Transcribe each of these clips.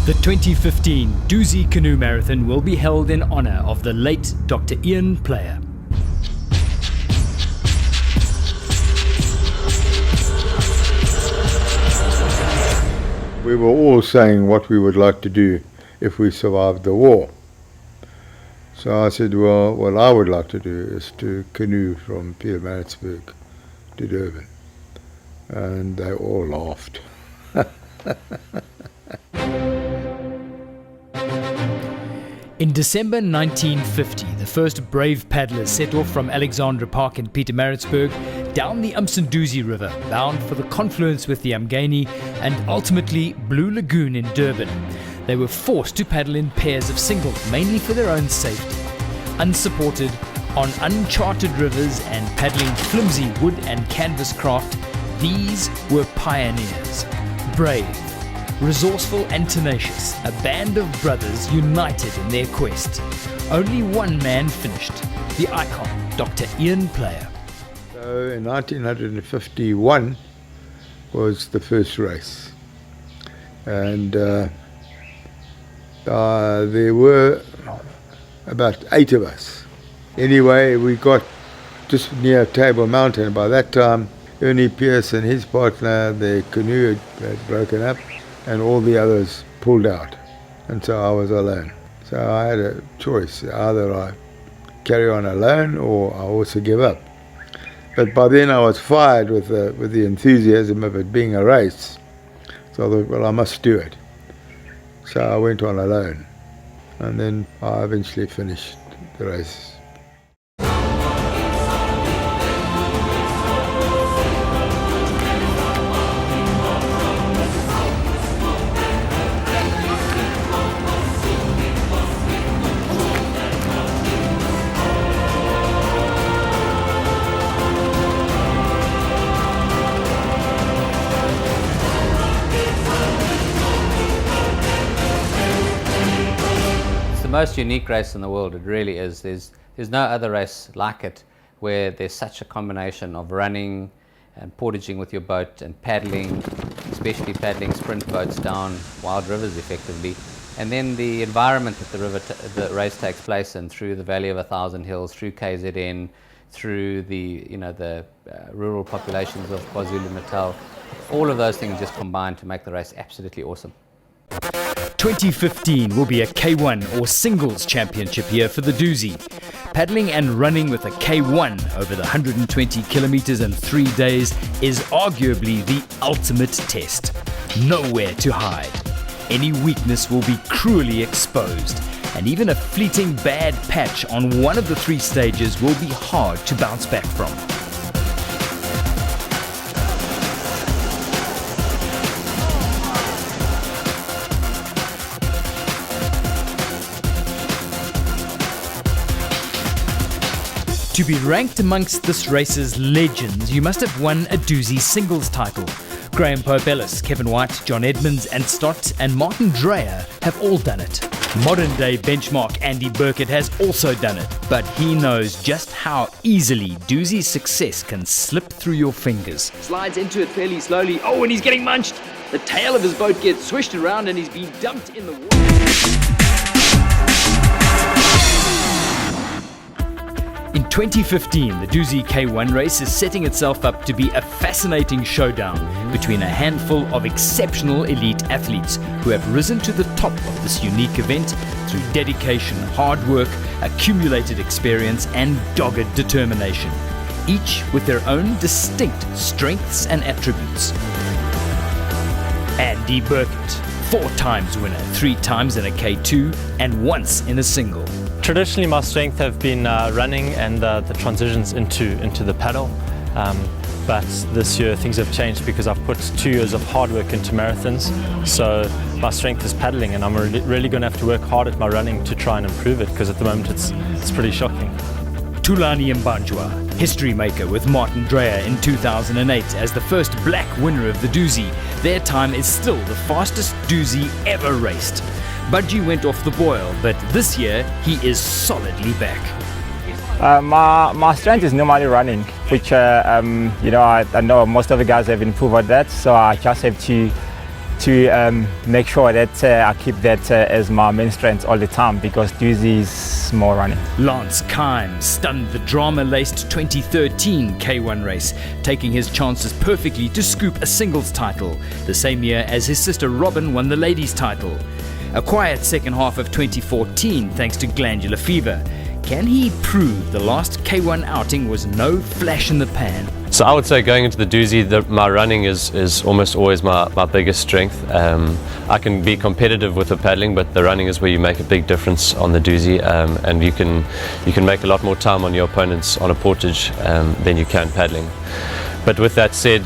The 2015 Dusi Canoe Marathon will be held in honour of the late Dr. Ian Player. We were all saying what we would like to do if we survived the war. So I said, well, what I would like to do is to canoe from Pietermaritzburg to Durban. And they all laughed. In December 1950, the first brave paddlers set off from Alexandra Park in Pietermaritzburg down the Umsunduzi River, bound for the confluence with the Umgeni and ultimately Blue Lagoon in Durban. They were forced to paddle in pairs of singles, mainly for their own safety. Unsupported, on uncharted rivers and paddling flimsy wood and canvas craft, these were pioneers. Brave, resourceful and tenacious, a band of brothers united in their quest. Only one man finished, the icon, Dr. Ian Player. So in 1951 was the first race. And there were about 8 of us. Anyway, we got just near Table Mountain. By that time, Ernie Pierce and his partner, their canoe had broken up, and all the others pulled out, and so I was alone. So I had a choice, either I carry on alone or I also give up. But by then I was fired with the enthusiasm of it being a race. So I thought, well, I must do it. So I went on alone, and then I eventually finished the race. The most unique race in the world, it really is. There's no other race like it where there's such a combination of running and portaging with your boat and paddling, especially paddling sprint boats down wild rivers effectively, and then the environment that the race takes place in, through the Valley of 1,000 Hills, through KZN, through the rural populations of KwaZulu-Natal. All of those things just combine to make the race absolutely awesome. 2015 will be a K1 or singles championship year for the Dusi. Paddling and running with a K1 over the 120 kilometers in 3 days is arguably the ultimate test. Nowhere to hide. Any weakness will be cruelly exposed, and even a fleeting bad patch on one of the 3 stages will be hard to bounce back from. To be ranked amongst this race's legends, you must have won a Dusi singles title. Graham Pope-Ellis, Kevin White, John Edmonds and Stott and Martin Dreyer have all done it. Modern-day benchmark Andy Burkett has also done it, but he knows just how easily Dusi's success can slip through your fingers. Slides into it fairly slowly. Oh, and he's getting munched! The tail of his boat gets swished around and he's been dumped in the water. In 2015, the Dusi K1 race is setting itself up to be a fascinating showdown between a handful of exceptional elite athletes who have risen to the top of this unique event through dedication, hard work, accumulated experience and dogged determination, each with their own distinct strengths and attributes. Andy Burkett, 4 times winner, 3 times in a K2 and once in a single. Traditionally, my strength have been running and the transitions into the paddle. But this year things have changed because I've put 2 years of hard work into marathons. So my strength is paddling, and I'm really going to have to work hard at my running to try and improve it, because at the moment it's pretty shocking. Thulani Mbanjwa, history maker with Martin Dreyer in 2008 as the first black winner of the Dusi. Their time is still the fastest Dusi ever raced. Budgie went off the boil, but this year he is solidly back. My strength is normally running, which I know most of the guys have improved on that, so I just have to to make sure that I keep that as my main strength all the time, because Dusi is more running. Lance Kime stunned the drama-laced 2013 K1 race, taking his chances perfectly to scoop a singles title, the same year as his sister Robin won the ladies' title. A quiet second half of 2014 thanks to glandular fever. Can he prove the last K1 outing was no flash in the pan? So I would say going into the Dusi, my running is almost always my biggest strength. I can be competitive with the paddling, but the running is where you make a big difference on the Dusi, and you can make a lot more time on your opponents on a portage than you can paddling. But with that said,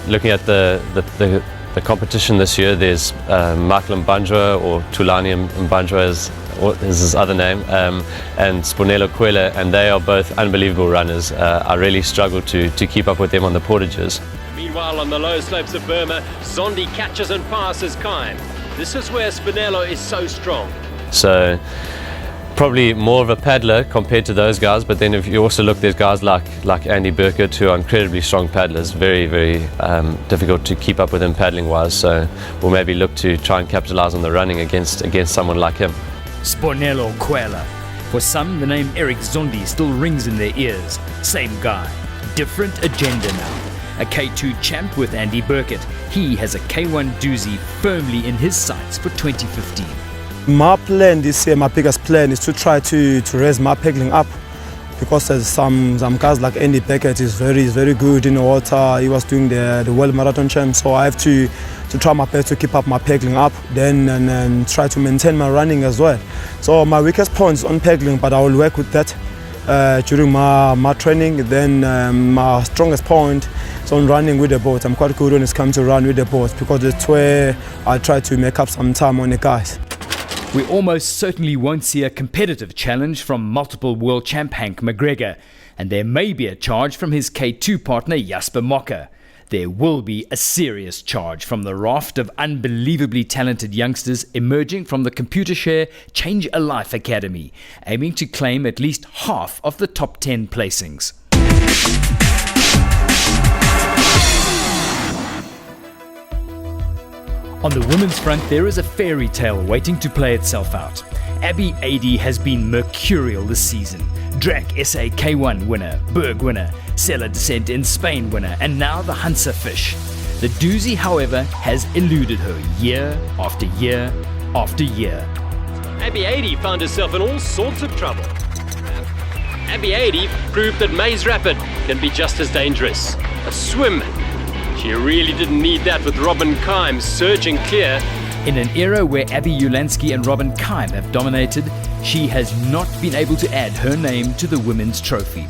looking at the competition this year, there's Michael Mbanjwa, or Tulani Mbanjwa is his other name, and Spunelo Kwela, and they are both unbelievable runners. I really struggle to keep up with them on the portages. Meanwhile, on the low slopes of Burma, Zondi catches and passes Kime. This is where Spunelo is so strong. So probably more of a paddler compared to those guys, but then if you also look, there's guys like Andy Burkett, who are incredibly strong paddlers, very difficult to keep up with him paddling wise, so we'll maybe look to try and capitalize on the running against someone like him. Spunelo Kwela. For some, the name Eric Zondi still rings in their ears. Same guy, different agenda now. A K2 champ with Andy Burkett. He has a K1 Dusi firmly in his sights for 2015. My plan this year, my biggest plan, is to try to raise my paddling up, because there's some guys like Andy Burkett is very good in the water. He was doing the World Marathon champ, so I have to try my best to keep up my paddling up, then and try to maintain my running as well. So my weakest point is on paddling, but I will work with that during my training. Then my strongest point is on running with the boat. I'm quite good when it comes to run with the boat, because that's where I try to make up some time on the guys. We almost certainly won't see a competitive challenge from multiple world champ Hank McGregor, and there may be a charge from his K2 partner Jasper Mocker. There will be a serious charge from the raft of unbelievably talented youngsters emerging from the Computershare Change a Life Academy, aiming to claim at least half of the top 10 placings. On the women's front, there is a fairy tale waiting to play itself out. Abby Adey has been mercurial this season. Drac SA K1 winner, Berg winner, Sella Descent in Spain winner, and now the Hansa Fish. The Dusi, however, has eluded her year after year after year. Abby Adey found herself in all sorts of trouble. Abby Adey proved that Maze Rapid can be just as dangerous. A swim. She really didn't need that with Robin Kime surging clear. In an era where Abby Ulansky and Robin Kime have dominated, she has not been able to add her name to the women's trophy.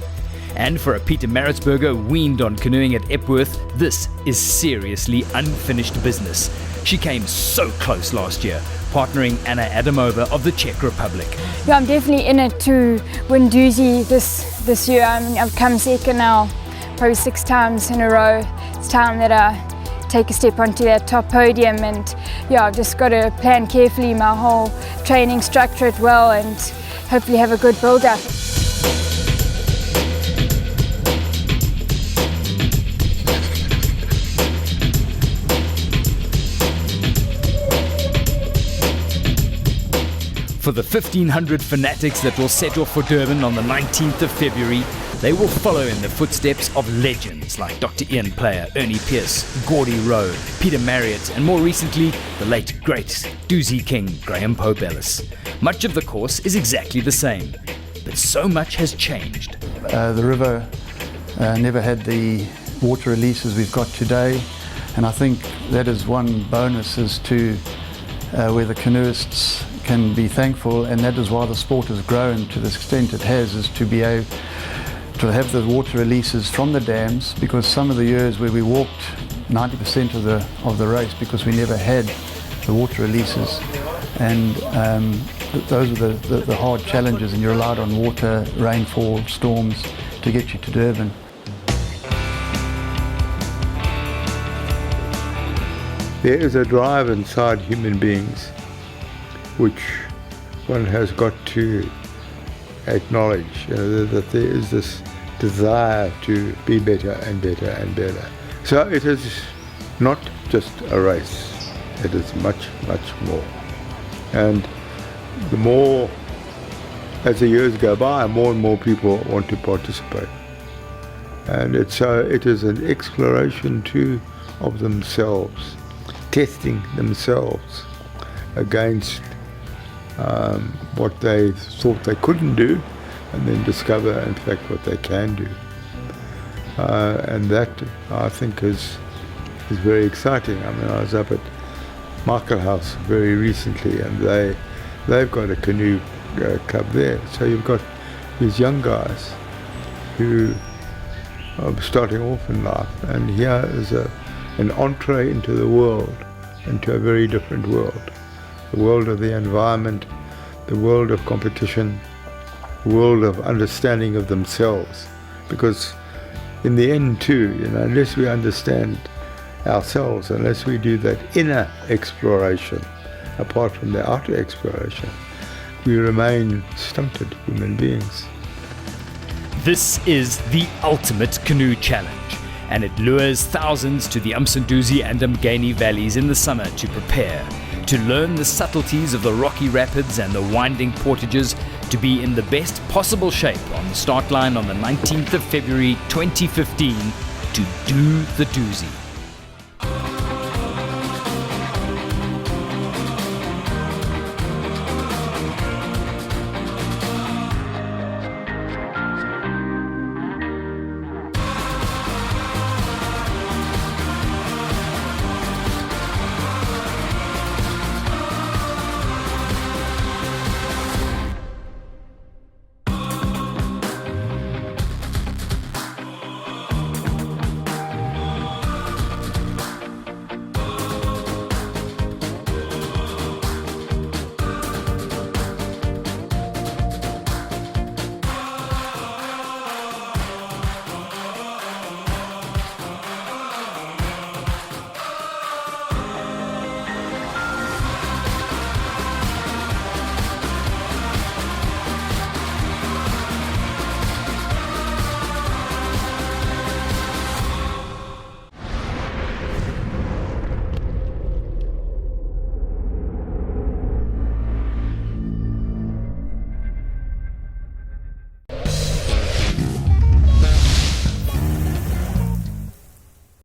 And for a Peter Maritzburger weaned on canoeing at Epworth, this is seriously unfinished business. She came so close last year, partnering Anna Adamova of the Czech Republic. Yeah, I'm definitely in it to win Dusi this year. I mean, I've come second now, probably 6 times in a row. It's time that I take a step onto that top podium, and yeah, I've just got to plan carefully my whole training, structure it well, and hopefully have a good build-up. For the 1,500 fanatics that will set off for Durban on the 19th of February, they will follow in the footsteps of legends like Dr. Ian Player, Ernie Pierce, Gordy Rowe, Peter Marriott, and more recently, the late great Dusi King, Graham Pope Ellis. Much of the course is exactly the same, but so much has changed. The river never had the water releases we've got today, and I think that is one bonus as to where the canoeists can be thankful, and that is why the sport has grown to the extent it has, is to be able to have the water releases from the dams, because some of the years where we walked 90% of the race because we never had the water releases, and those are the hard challenges, and you relied on water, rainfall, storms to get you to Durban. There is a drive inside human beings which one has got to acknowledge, that there is this desire to be better and better and better. So it is not just a race, It is much, much more. And the more, as the years go by, more and more people want to participate. And it is an exploration too of themselves, testing themselves against what they thought they couldn't do, and then discover in fact what they can do. And that, I think, is very exciting. I mean, I was up at Michael House very recently, and they've got a canoe club there. So you've got these young guys who are starting off in life, and here is an entree into the world, into a very different world. The world of the environment, the world of competition, the world of understanding of themselves. Because in the end too, unless we understand ourselves, unless we do that inner exploration, apart from the outer exploration, we remain stunted human beings. This is the ultimate canoe challenge, and it lures thousands to the Umsunduzi and Umgeni valleys in the summer to prepare, to learn the subtleties of the rocky rapids and the winding portages, to be in the best possible shape on the start line on the 19th of February 2015 to do the doozy.